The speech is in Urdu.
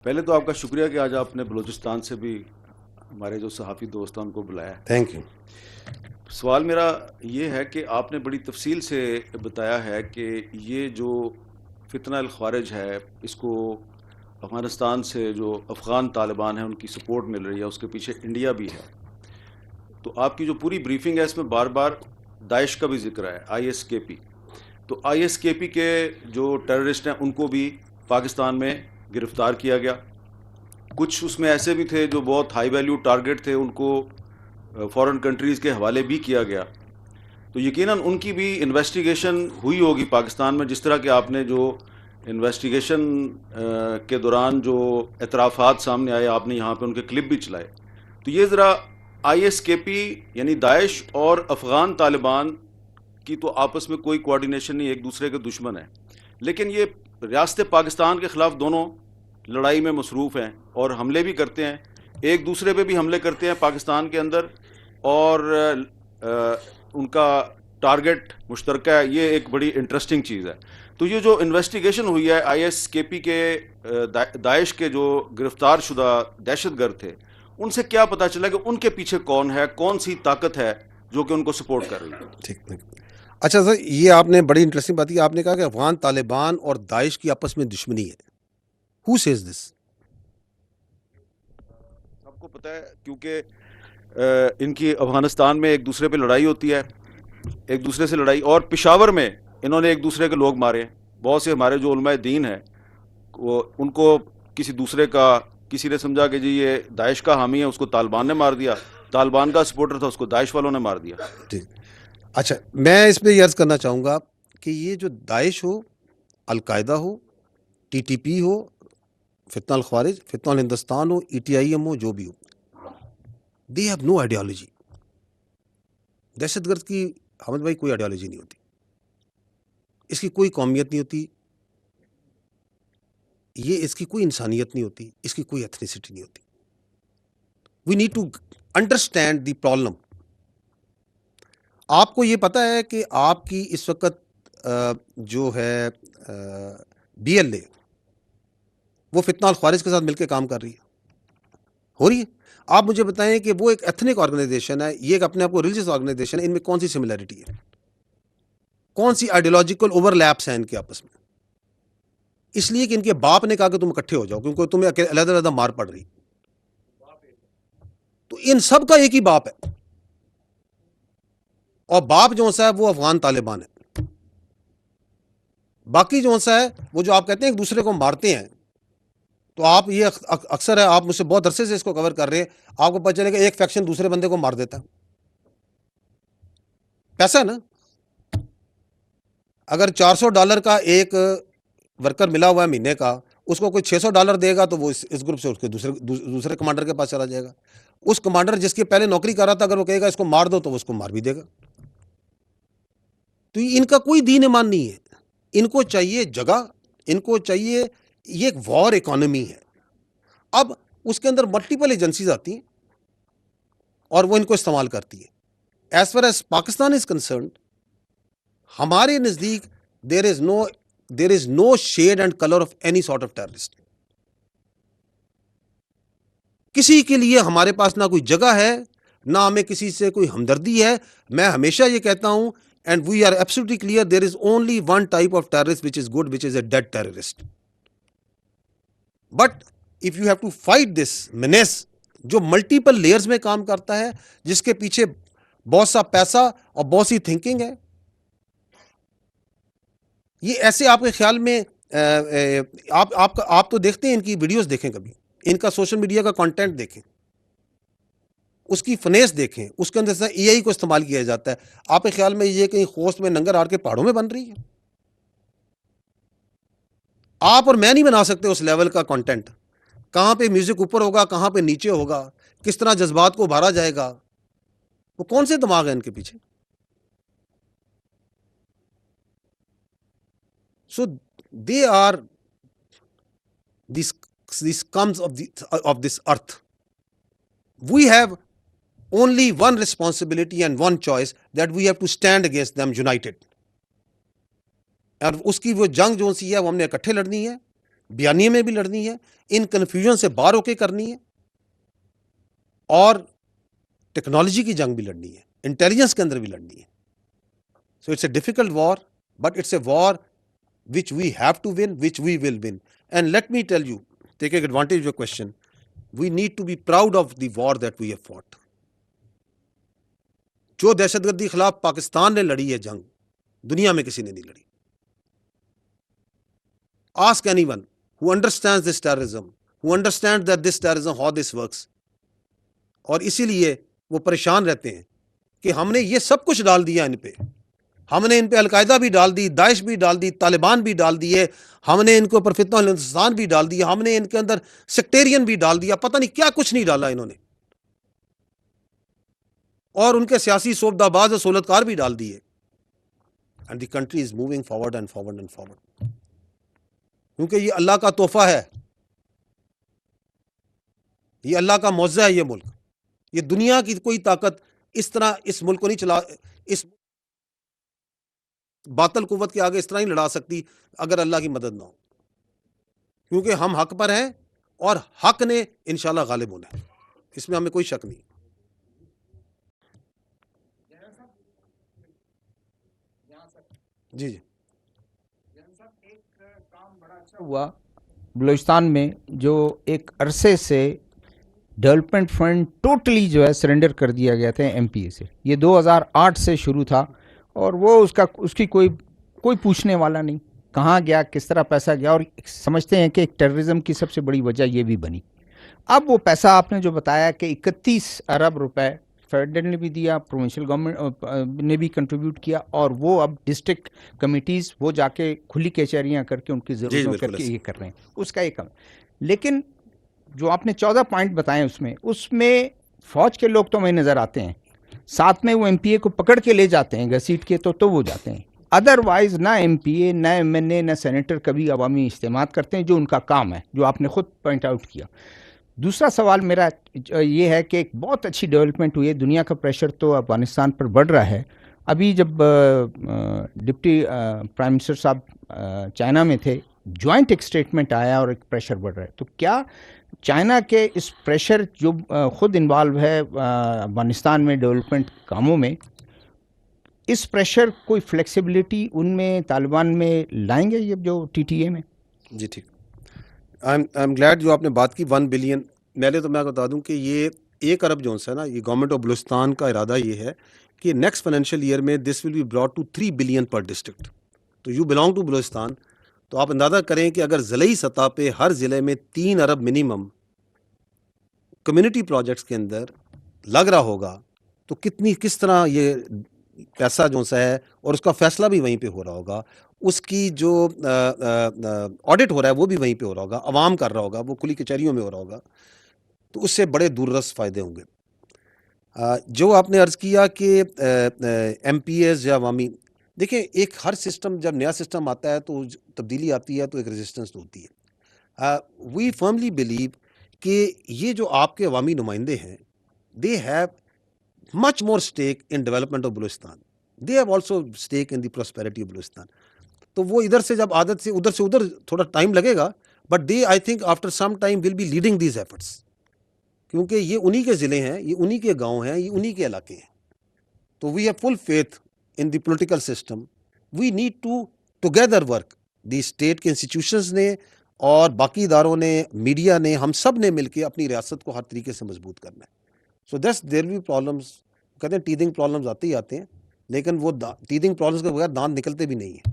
پہلے تو آپ کا شکریہ کہ آج آپ نے بلوچستان سے بھی ہمارے جو صحافی دوست ہیں ان کو بلایا ہے۔ Thank you. سوال میرا یہ ہے کہ آپ نے بڑی تفصیل سے بتایا ہے کہ یہ جو فتنہ الخوارج ہے اس کو افغانستان سے جو افغان طالبان ہیں ان کی سپورٹ مل رہی ہے، اس کے پیچھے انڈیا بھی ہے۔ تو آپ کی جو پوری بریفنگ ہے اس میں بار بار داعش کا بھی ذکر ہے، آئی ایس کے پی۔ تو آئی ایس کے پی کے جو ٹیررسٹ ہیں ان کو بھی پاکستان میں گرفتار کیا گیا۔ کچھ اس میں ایسے بھی تھے جو بہت ہائی ویلیو ٹارگٹ تھے، ان کو فورن کنٹریز کے حوالے بھی کیا گیا۔ تو یقیناً ان کی بھی انویسٹیگیشن ہوئی ہوگی پاکستان میں، جس طرح کہ آپ نے جو انویسٹیگیشن کے دوران جو اعترافات سامنے آئے، آپ نے یہاں پہ ان کے کلپ بھی چلائے۔ تو یہ ذرا آئی ایس کے پی یعنی داعش اور افغان طالبان کی تو آپس میں کوئی کوارڈینیشن نہیں، ایک دوسرے کے دشمن ہیں، لیکن یہ ریاست پاکستان کے خلاف دونوں لڑائی میں مصروف ہیں اور حملے بھی کرتے ہیں، ایک دوسرے پہ بھی حملے کرتے ہیں پاکستان کے اندر، اور ان کا ٹارگٹ مشترکہ ہے۔ یہ ایک بڑی انٹرسٹنگ چیز ہے۔ تو یہ جو انویسٹیگیشن ہوئی ہے آئی ایس کے پی کے داعش کے جو گرفتار شدہ دہشت گرد تھے، ان سے کیا پتہ چلا کہ ان کے پیچھے کون ہے، کون سی طاقت ہے جو کہ ان کو سپورٹ کر رہی ہے؟ ٹھیک. اچھا سر، یہ آپ نے بڑی انٹرسٹنگ بات کی. آپ نے کہا کہ افغان طالبان اور داعش کی آپس میں دشمنی ہے. Who says this? سب کو پتہ ہے، کیونکہ ان کی افغانستان میں ایک دوسرے پہ لڑائی ہوتی ہے، ایک دوسرے سے لڑائی، اور پشاور میں انہوں نے ایک دوسرے کے لوگ مارے ہیں۔ بہت سے ہمارے جو علماء دین ہیں وہ ان کو کسی دوسرے کا، کسی نے سمجھا کہ جی یہ داعش کا حامی ہے، اس کو طالبان نے مار دیا، طالبان کا سپورٹر تھا، اس کو داعش والوں نے مار دیا۔ ٹھیک. اچھا، میں اس پہ یہ عرض کرنا چاہوں گا کہ یہ جو داعش ہو، القاعدہ ہو، ٹی ٹی پی ہو، فتنہ الخوارج، فتنہ الہندوستان ہو، ای ٹی آئی ایم ہو، جو بھی ہو، دے ہیو نو آئیڈیالوجی. دہشت گرد کی حامد بھائی کوئی آئیڈیالوجی نہیں ہوتی، اس کی کوئی قومیت نہیں ہوتی، یہ اس کی کوئی انسانیت نہیں ہوتی، اس کی کوئی ایتھنیسٹی نہیں ہوتی. We need to understand the problem. آپ کو یہ پتا ہے کہ آپ کی اس وقت جو ہے بی ایل اے وہ فتنہ الخوارج کے ساتھ مل کے کام کر رہی ہے، ہو رہی ہے. آپ مجھے بتائیں کہ وہ ایک ایتھنک آرگنائزیشن ہے، یہ ایک اپنے آپ کو ریلیجیس آرگنائزیشن ہے، ان میں کون سی سملیرٹی ہے، کون سی آئیڈیولوجیکل اوور لیپس ہیں ان کے آپس میں؟ اس لیے کہ ان کے باپ نے کہا کہ تم اکٹھے ہو جاؤ کیونکہ تمہیں علیحدہ علیحدہ مار پڑ رہی. تو ان سب کا ایک ہی باپ ہے، اور باپ جو سا ہے وہ افغان طالبان ہے. باقی جو سا ہے وہ جو آپ کہتے ہیں ایک دوسرے کو مارتے ہیں، تو آپ یہ اکثر ہے، آپ مجھ سے بہت عرصے سے اس کو کور کر رہے ہیں، آپ کو پتہ چلے کہ ایک فیکشن دوسرے بندے کو مار دیتا ہے. پیسہ ہے نا. اگر $400 کا ایک ورکر ملا ہوا ہے مہینے کا، اس کو کوئی $600 دے گا تو وہ اس گروپ سے اس کے دوسرے کمانڈر کے پاس چلا جائے گا. اس کمانڈر جس کی پہلے نوکری کر رہا تھا اگر وہ کہے گا اس کو مار دو تو وہ اس کو مار بھی دے گا. تو ان کا کوئی دین ایمان نہیں ہے. ان کو چاہیے جگہ، ان کو چاہیے، یہ ایک وار اکانومی ہے. اب اس کے اندر ملٹیپل ایجنسیز آتی ہیں اور وہ ان کو استعمال کرتی ہے. As far as Pakistan is concerned, ہمارے نزدیک there is no shade and colour of any sort of terrorist. کسی کے لیے ہمارے پاس نہ کوئی جگہ ہے، نہ ہمیں کسی سے کوئی ہمدردی ہے. میں ہمیشہ یہ کہتا ہوں، and we are absolutely clear, there is only one type of terrorist which is good, which is a dead terrorist. But if you have to fight this menace جو ملٹیپل لیئرز میں کام کرتا ہے، جس کے پیچھے بہت سا پیسہ اور بہت سی تھنکنگ ہے، یہ ایسے آپ کے خیال میں آپ تو دیکھتے ہیں ان کی ویڈیوز، دیکھیں کبھی ان کا سوشل میڈیا کا کانٹینٹ دیکھیں، اس کی فنیس دیکھیں، اس کے اندر سے اے آئی کو استعمال کیا جاتا ہے. آپ کے خیال میں یہ کہیں خوست میں ننگر ہار کے پہاڑوں میں بن رہی ہے؟ آپ اور میں نہیں بنا سکتے اس لیول کا کانٹینٹ. کہاں پہ میوزک اوپر ہوگا، کہاں پہ نیچے ہوگا، کس طرح جذبات کو ابھارا جائے گا، وہ کون سے دماغ ہیں ان کے پیچھے؟ So they are these scums of this earth. We have only one responsibility and one choice, that we have to stand against them united. اور اس کی وہ جنگ جو سی ہے وہ ہم نے اکٹھے لڑنی ہے. بیانیے میں بھی لڑنی ہے, ان کنفیوژن سے باہر ہو کے کرنی ہے, اور ٹیکنالوجی کی جنگ بھی لڑنی ہے, انٹیلیجنس کے اندر بھی لڑنی ہے. So it's a difficult war, but it's a war which we have to win, which we will win. And let me tell you, taking advantage of your question, we need to be proud of the war that we have fought. جو دہشت گردی خلاف پاکستان نے لڑی ہے جنگ, دنیا میں کسی نے نہیں لڑی. Ask anyone who understands this terrorism, who understands that this terrorism, how this works. اور اسی لیے وہ پریشان رہتے ہیں کہ ہم نے یہ سب کچھ ڈال دیا ان پہ, ہم نے ان پہ القاعدہ بھی ڈال دی, داعش بھی ڈال دی, طالبان بھی ڈال دیے, ہم نے ان کے اوپر فتنہ ہندوستان بھی ڈال دیا, ہم نے ان کے اندر سیکٹیرین بھی ڈال دیا, پتہ نہیں کیا کچھ نہیں ڈالا انہوں نے, اور ان کے سیاسی صوبدہ باز اور سہولتکار بھی ڈال دیے. And the country is moving forward and forward and forward, کیونکہ یہ اللہ کا تحفہ ہے, یہ اللہ کا معجزہ ہے. یہ ملک, یہ دنیا کی کوئی طاقت اس طرح اس ملک کو نہیں چلا, اس باطل قوت کے آگے اس طرح نہیں لڑا سکتی اگر اللہ کی مدد نہ ہو, کیونکہ ہم حق پر ہیں اور حق نے انشاءاللہ غالب ہونا ہے, اس میں ہمیں کوئی شک نہیں. جی جی ایک کام بڑا اچھا ہوا بلوچستان میں, جو ایک عرصے سے ڈیولپمنٹ فنڈ ٹوٹلی جو ہے سرنڈر کر دیا گیا تھا ایم پی اے سے. یہ 2008 سے شروع تھا, اور وہ اس کی کوئی پوچھنے والا نہیں, کہاں گیا, کس طرح پیسہ گیا. اور سمجھتے ہیں کہ ایک ٹیررزم کی سب سے بڑی وجہ یہ بھی بنی. اب وہ پیسہ آپ نے جو بتایا کہ 31 ارب روپے فیڈرل نے بھی دیا, پروونشل گورنمنٹ نے بھی کنٹریبیوٹ کیا, اور وہ اب ڈسٹرکٹ کمیٹیز وہ جا کے کھلی کچہریاں کر کے ان کی ضرورتوں کر کے یہ کر رہے ہیں, اس کا ایک کم. لیکن جو آپ نے 14 پوائنٹ بتائے اس میں فوج کے لوگ تو ہمیں نظر آتے ہیں, ساتھ میں وہ ایم پی اے کو پکڑ کے لے جاتے ہیں گھسیٹ کے, تو وہ جاتے ہیں. ادروائز نہ ایم پی اے, نہ ایم این اے, نہ سینیٹر کبھی عوامی اجتماعات کرتے ہیں, جو ان کا کام ہے, جو آپ نے خود پوائنٹ آؤٹ کیا. دوسرا سوال میرا یہ ہے کہ ایک بہت اچھی ڈیولپمنٹ ہوئی ہے, دنیا کا پریشر تو افغانستان پر بڑھ رہا ہے. ابھی جب ڈپٹی پرائم منسٹر صاحب چائنا میں تھے, جوائنٹ ایک اسٹیٹمنٹ آیا اور ایک پریشر بڑھ رہا ہے. تو کیا چائنا کے اس پریشر جو خود انوالو ہے افغانستان میں ڈیولپمنٹ کاموں میں, اس پریشر کوئی فلیکسیبلٹی ان میں طالبان میں لائیں گے یہ جو ٹی ٹی اے میں؟ جی ٹھیک, آئی ایم گلیڈ جو آپ نے بات کی 1 بلین. پہلے تو میں بتا دوں کہ یہ 1 ارب جو ہے نا, یہ گورنمنٹ آف بلوچستان کا ارادہ یہ ہے کہ نیکسٹ فائنینشیل ایئر میں this will be brought to 3 billion per district. تو یو بلانگ ٹو بلوچستان, تو آپ اندازہ کریں کہ اگر ضلعی سطح پہ ہر ضلع میں 3 ارب منیمم کمیونٹی پروجیکٹس کے اندر لگ رہا ہوگا, تو کس طرح یہ پیسہ جو سا ہے, اور اس کا فیصلہ بھی وہیں پہ ہو رہا ہوگا, اس کی جو آڈٹ ہو رہا ہے وہ بھی وہیں پہ ہو رہا ہوگا, عوام کر رہا ہوگا, وہ کھلی کچہریوں میں ہو رہا ہوگا, تو اس سے بڑے دوررس فائدے ہوں گے. جو آپ نے عرض کیا کہ ایم پی ایز یا عوامی, دیکھیں ایک ہر سسٹم, جب نیا سسٹم آتا ہے تو تبدیلی آتی ہے تو ایک ریزسٹنس ہوتی ہے. وی فرملی بلیو کہ یہ جو آپ کے عوامی نمائندے ہیں, they have much more stake in development of Balochistan. They have also stake in the prosperity of Balochistan. تو وہ ادھر سے جب عادت سے ادھر تھوڑا ٹائم لگے گا, but they I think after some time will be leading these efforts, کیونکہ یہ انہی کے ضلع ہیں, یہ انہی کے گاؤں ہیں, یہ انہی کے علاقے ہیں. تو we have full faith in the political system. We need to together work, the state کے انسٹیٹیوشنز نے اور باقی اداروں نے, میڈیا نے, ہم سب نے مل کے اپنی ریاست کو ہر طریقے سے مضبوط کرنا ہے. سو دس دیر بھی پرابلمس, کہتے ہیں ٹیدنگ پرابلمس آتے ہی آتے ہیں, لیکن وہ ٹیدنگ پرابلمس کے بغیر دانت نکلتے بھی نہیں ہیں.